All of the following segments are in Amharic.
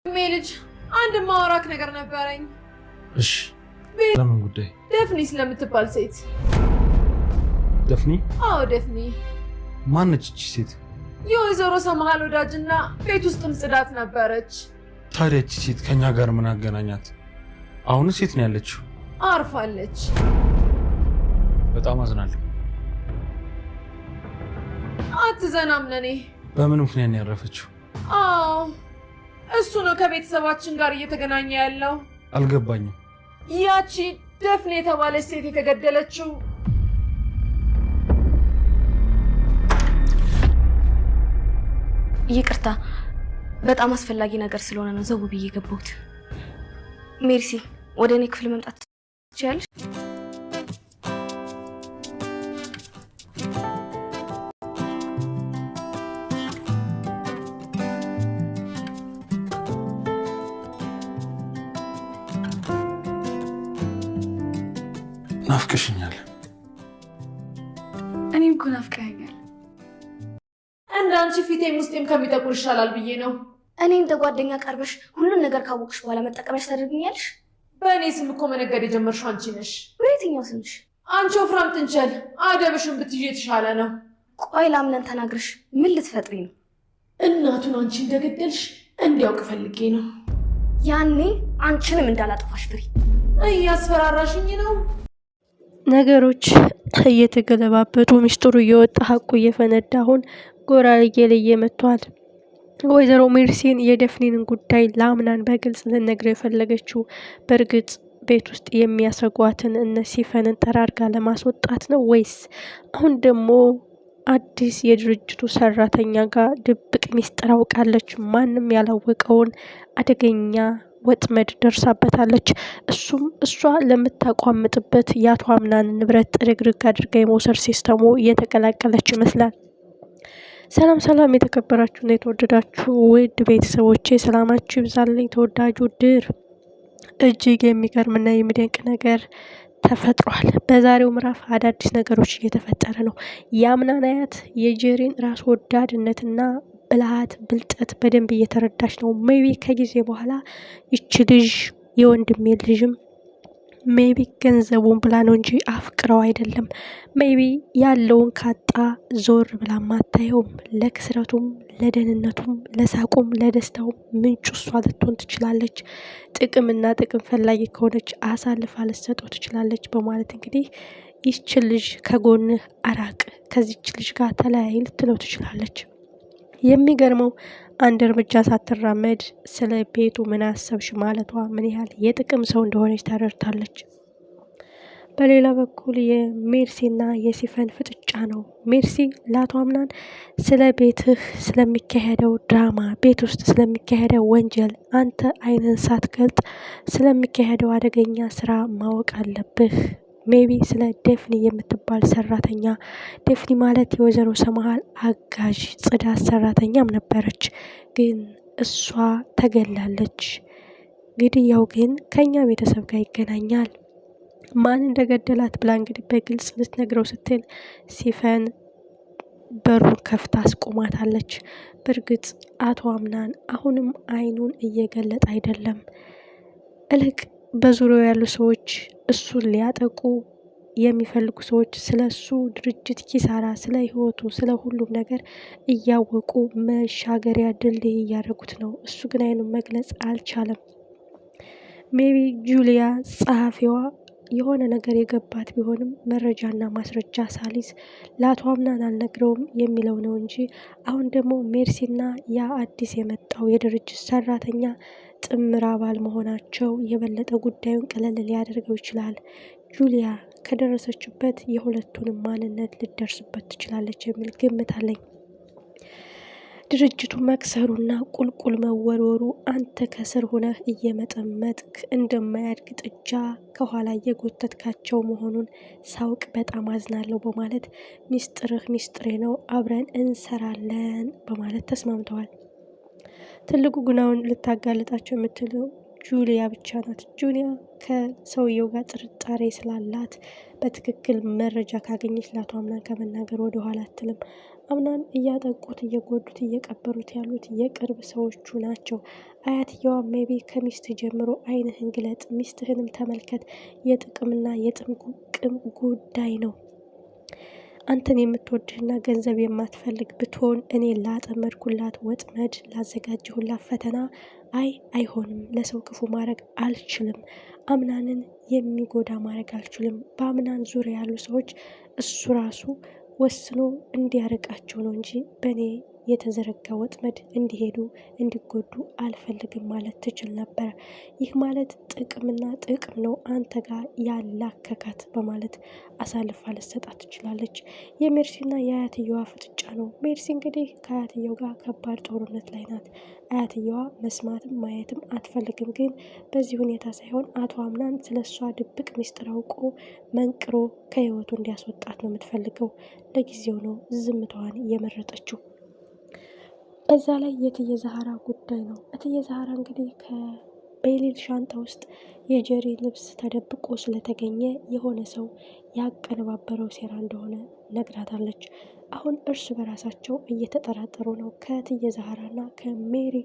ሜልጅ አንድ ማወራክ ነገር ነበረኝ። እሺ ለምን ጉዳይ? ደፍኒ ስለምትባል ሴት። ደፍኒ? አዎ ደፍኒ። ማነች እቺ ሴት? የወይዘሮ ሰማሃል ወዳጅና ቤት ውስጥም ጽዳት ነበረች። ታዲያ እቺ ሴት ከኛ ጋር ምን አገናኛት? አሁን ሴት ነው ያለችው? አርፋለች። በጣም አዝናለሁ። አትዘናም ለኔ። በምን ምክንያት ነው ያረፈችው? አዎ እሱ ነው ከቤተሰባችን ጋር እየተገናኘ ያለው። አልገባኝም። ያቺ ደፍኔ የተባለች ሴት የተገደለችው ይቅርታ፣ በጣም አስፈላጊ ነገር ስለሆነ ነው ዘው ብዬ ገባሁት። ሜርሲ፣ ወደ እኔ ክፍል መምጣት ትችያለሽ? ናፍቀሽኛል። እኔም እኮ ናፍቀኸኛል። እንዳንቺ ፊቴም ውስጤም ከሚጠቁር ይሻላል ብዬ ነው። እኔ እንደ ጓደኛ ቀርበሽ ሁሉን ነገር ካወቅሽ በኋላ መጠቀመሽ ታደርግኛለሽ? በእኔ ስም እኮ መነገድ የጀመርሽው አንቺ ነሽ። በየትኛው ስምሽ? አንቺ ወፍራም ጥንቸል፣ አደብሽን ብትይዥ የተሻለ ነው። ቆይ ላምነን ተናግረሽ ምን ልትፈጥሪ ነው? እናቱን አንቺ እንደገደልሽ እንዲያውቅ ፈልጌ ነው። ያኔ አንቺንም እንዳላጠፋሽ ፍሪ። እያስፈራራሽኝ ነው። ነገሮች እየተገለባበጡ ሚስጥሩ እየወጣ ሀቁ እየፈነዳ አሁን ጎራ እየለየ መጥቷል። ወይዘሮ ሜርሲን የደፍኒንን ጉዳይ ለአምናን በግልጽ ልነግረው የፈለገችው በእርግጥ ቤት ውስጥ የሚያሰጓትን እነ ሲፈንን ጠራርጋ ለማስወጣት ነው ወይስ አሁን ደግሞ አዲስ የድርጅቱ ሰራተኛ ጋር ድብቅ ሚስጥር አውቃለች? ማንም ያላወቀውን አደገኛ ወጥመድ ደርሳበታለች። እሱም እሷ ለምታቋምጥበት የአቶ አምናን ንብረት ጥርግርግ አድርጋ የመውሰድ ሲስተሙ እየተቀላቀለች ይመስላል። ሰላም ሰላም፣ የተከበራችሁና የተወደዳችሁ ውድ ቤተሰቦቼ ሰላማችሁ ይብዛልኝ። ተወዳጁ ድር እጅግ የሚገርምና የሚደንቅ ነገር ተፈጥሯል። በዛሬው ምዕራፍ አዳዲስ ነገሮች እየተፈጠረ ነው። የአምናን አያት የጄሪን ራስ ወዳድነትና ብልሃት ብልጠት በደንብ እየተረዳች ነው። ሜቢ ከጊዜ በኋላ ይች ልጅ የወንድሜ ልጅም ሜቢ ገንዘቡን ብላ ነው እንጂ አፍቅረው አይደለም። ሜቢ ያለውን ካጣ ዞር ብላ ማታየውም። ለክስረቱም፣ ለደህንነቱም፣ ለሳቁም፣ ለደስታውም ምንጩ እሷ ልትሆን ትችላለች። ጥቅምና ጥቅም ፈላጊ ከሆነች አሳልፋ ልትሰጠው ትችላለች በማለት እንግዲህ ይች ልጅ ከጎንህ አራቅ፣ ከዚች ልጅ ጋር ተለያይ ልትለው ትችላለች። የሚገርመው አንድ እርምጃ ሳትራመድ ስለ ቤቱ ምን አሰብሽ ማለቷ ምን ያህል የጥቅም ሰው እንደሆነች ታደርታለች። በሌላ በኩል የሜርሲና የሲፈን ፍጥጫ ነው። ሜርሲ ለአቶ አምናን ስለ ቤትህ ስለሚካሄደው ድራማ፣ ቤት ውስጥ ስለሚካሄደው ወንጀል አንተ አይንን ሳትገልጥ ስለሚካሄደው አደገኛ ስራ ማወቅ አለብህ። ሜቢ ስለ ደፍኒ የምትባል ሰራተኛ፣ ደፍኒ ማለት የወይዘሮ ሰማሃል አጋዥ ጽዳት ሰራተኛም ነበረች፣ ግን እሷ ተገላለች። ግድያው ግን ከኛ ቤተሰብ ጋር ይገናኛል። ማን እንደገደላት ብላ እንግዲህ በግልጽ ልትነግረው ስትል ሲፈን በሩን ከፍታ አስቆማታለች። በእርግጥ አቶ አምናን አሁንም አይኑን እየገለጠ አይደለም። እልቅ በዙሪያው ያሉ ሰዎች እሱን ሊያጠቁ የሚፈልጉ ሰዎች ስለ እሱ ድርጅት ኪሳራ፣ ስለ ህይወቱ፣ ስለ ሁሉም ነገር እያወቁ መሻገሪያ ድልድይ እያደረጉት ነው። እሱ ግን አይኑን መግለጽ አልቻለም። ሜቢ ጁሊያ ጸሐፊዋ የሆነ ነገር የገባት ቢሆንም መረጃና ማስረጃ ሳሊዝ ለአቶ አምናን አልነግረውም የሚለው ነው እንጂ አሁን ደግሞ ሜርሲና ያ አዲስ የመጣው የድርጅት ሰራተኛ ጥምር አባል መሆናቸው የበለጠ ጉዳዩን ቀለል ሊያደርገው ይችላል። ጁሊያ ከደረሰችበት የሁለቱንም ማንነት ልትደርስበት ትችላለች የሚል ግምት አለኝ። ድርጅቱ መክሰሩና ቁልቁል መወርወሩ አንተ ከስር ሆነህ እየመጠመጥክ እንደማያድግ ጥጃ ከኋላ እየጎተትካቸው መሆኑን ሳውቅ በጣም አዝናለሁ በማለት ሚስጥርህ ሚስጥሬ ነው፣ አብረን እንሰራለን በማለት ተስማምተዋል። ትልቁ ጉናውን ልታጋልጣቸው የምትለው ጁሊያ ብቻ ናት። ጁሊያ ከሰውየው ጋር ጥርጣሬ ስላላት በትክክል መረጃ ካገኘች ለአቶ አምናን ከመናገር ወደ ኋላ አትልም። አምናን እያጠቁት እየጎዱት እየቀበሩት ያሉት የቅርብ ሰዎቹ ናቸው። አያትየዋ ሜቢ ከሚስት ጀምሮ ዓይንህን ግለጥ፣ ሚስትህንም ተመልከት፣ የጥቅምና የጥቅም ጉዳይ ነው። አንተን የምትወድህና ገንዘብ የማትፈልግ ብትሆን እኔ ላጠመድኩላት ወጥመድ ላዘጋጅሁላት ፈተና አይሆንም። ለሰው ክፉ ማድረግ አልችልም። አምናንን የሚጎዳ ማድረግ አልችልም። በአምናን ዙሪያ ያሉ ሰዎች እሱ ራሱ ወስኖ እንዲያርቃቸው ነው እንጂ በእኔ የተዘረጋ ወጥመድ እንዲሄዱ እንዲጎዱ አልፈልግም ማለት ትችል ነበረ። ይህ ማለት ጥቅምና ጥቅም ነው አንተ ጋር ያላከካት በማለት አሳልፋ ልትሰጣት ትችላለች። የሜርሲና የአያትየዋ ፍጥጫ ነው። ሜርሲ እንግዲህ ከአያትየው ጋር ከባድ ጦርነት ላይ ናት። አያትየዋ መስማትም ማየትም አትፈልግም። ግን በዚህ ሁኔታ ሳይሆን አቶ አምናን ስለ እሷ ድብቅ ሚስጥር አውቆ መንቅሮ ከህይወቱ እንዲያስወጣት ነው የምትፈልገው። ለጊዜው ነው ዝምታዋን እየመረጠችው። በዛ ላይ የእትዬ ዛህራ ጉዳይ ነው። እትዬ ዛህራ እንግዲህ ከቤሊል ሻንጣ ውስጥ የጀሪ ልብስ ተደብቆ ስለተገኘ የሆነ ሰው ያቀነባበረው ሴራ እንደሆነ ነግራታለች። አሁን እርስ በራሳቸው እየተጠራጠሩ ነው። ከእትዬ ዛህራና ከሜሪ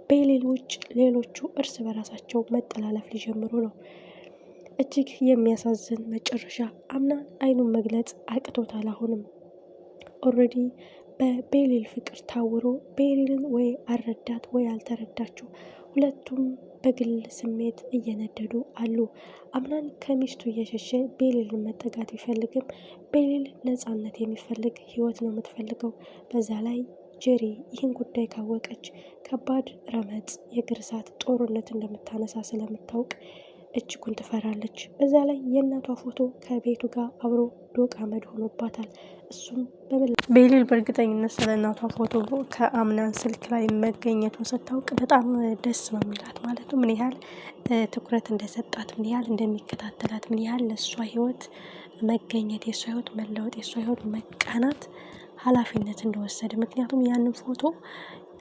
ቤሊል ውጭ ሌሎቹ እርስ በራሳቸው መጠላለፍ ሊጀምሩ ነው። እጅግ የሚያሳዝን መጨረሻ። አምናን አይኑን መግለጽ አቅቶታል። አሁንም ኦልሬዲ በቤሊል ፍቅር ታውሮ ቤሊልን ወይ አልረዳት ወይ አልተረዳችው። ሁለቱም በግል ስሜት እየነደዱ አሉ። አምናን ከሚስቱ እየሸሸ ቤሊልን መጠጋት ቢፈልግም ቤሊል ነፃነት የሚፈልግ ህይወት ነው የምትፈልገው። በዛ ላይ ጀሪ ይህን ጉዳይ ካወቀች ከባድ ረመጽ፣ የእግር እሳት፣ ጦርነት እንደምታነሳ ስለምታውቅ እጅጉን ትፈራለች። በዛ ላይ የእናቷ ፎቶ ከቤቱ ጋር አብሮ ዶቅ አመድ ሆኖባታል። እሱም ቤሊል በእርግጠኝነት ስለ እናቷ ፎቶ ከአምናን ስልክ ላይ መገኘቱን ስታውቅ በጣም ደስ ነው የሚላት። ማለት ነው ምን ያህል ትኩረት እንደሰጣት፣ ምን ያህል እንደሚከታተላት፣ ምን ያህል ለእሷ ህይወት መገኘት፣ የእሷ ህይወት መለወጥ፣ የእሷ ህይወት መቃናት ኃላፊነት እንደወሰደ። ምክንያቱም ያንን ፎቶ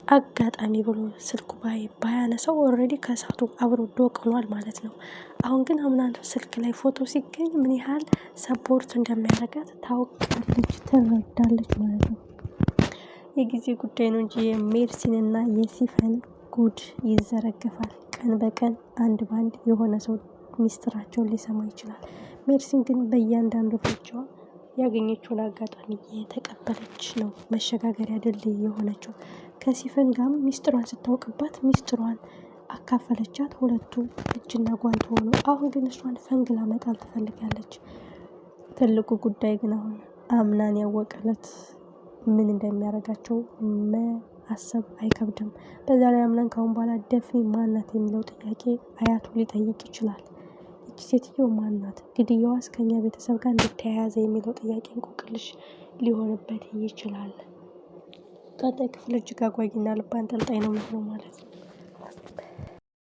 አጋጣሚ ብሎ ስልኩ ባያነሳው ኦልሬዲ ከእሳቱ አብሮ ዶቅ ሆኗል ማለት ነው። አሁን ግን አምናን ስልክ ላይ ፎቶ ሲገኝ ምን ያህል ሰፖርት እንደሚያደርጋት ታውቃለች፣ ትረዳለች ማለት ነው። የጊዜ ጉዳይ ነው እንጂ የሜርሲንና የሲፈን ጉድ ይዘረግፋል። ቀን በቀን አንድ ባንድ የሆነ ሰው ሚስጥራቸውን ሊሰማ ይችላል። ሜርሲን ግን በእያንዳንዱ ፍቻዋ ያገኘችውን አጋጣሚ የተቀበለች ነው መሸጋገሪያ ድልድይ የሆነችው። ከሲፈን ጋርም ሚስጥሯን ስታውቅባት ሚስጥሯን አካፈለቻት። ሁለቱ እጅና ጓንት ሆኑ። አሁን ግን እሷን ፈንግላ መጣል ትፈልጋለች። ትልቁ ጉዳይ ግን አሁን አምናን ያወቀለት ምን እንደሚያደርጋቸው ማሰብ አይከብድም። በዛ ላይ አምናን ካሁን በኋላ ደፍኒ ማናት የሚለው ጥያቄ አያቱ ሊጠይቅ ይችላል። ይቺ ሴትዮ ማናት? ግድያዋስ ከኛ ቤተሰብ ጋር እንድተያያዘ የሚለው ጥያቄ እንቆቅልሽ ሊሆንበት ይችላል። ቀጣይ ክፍል እጅግ አጓጊና ልብ አንጠልጣይ ነው የሚሆነው ማለት ነው።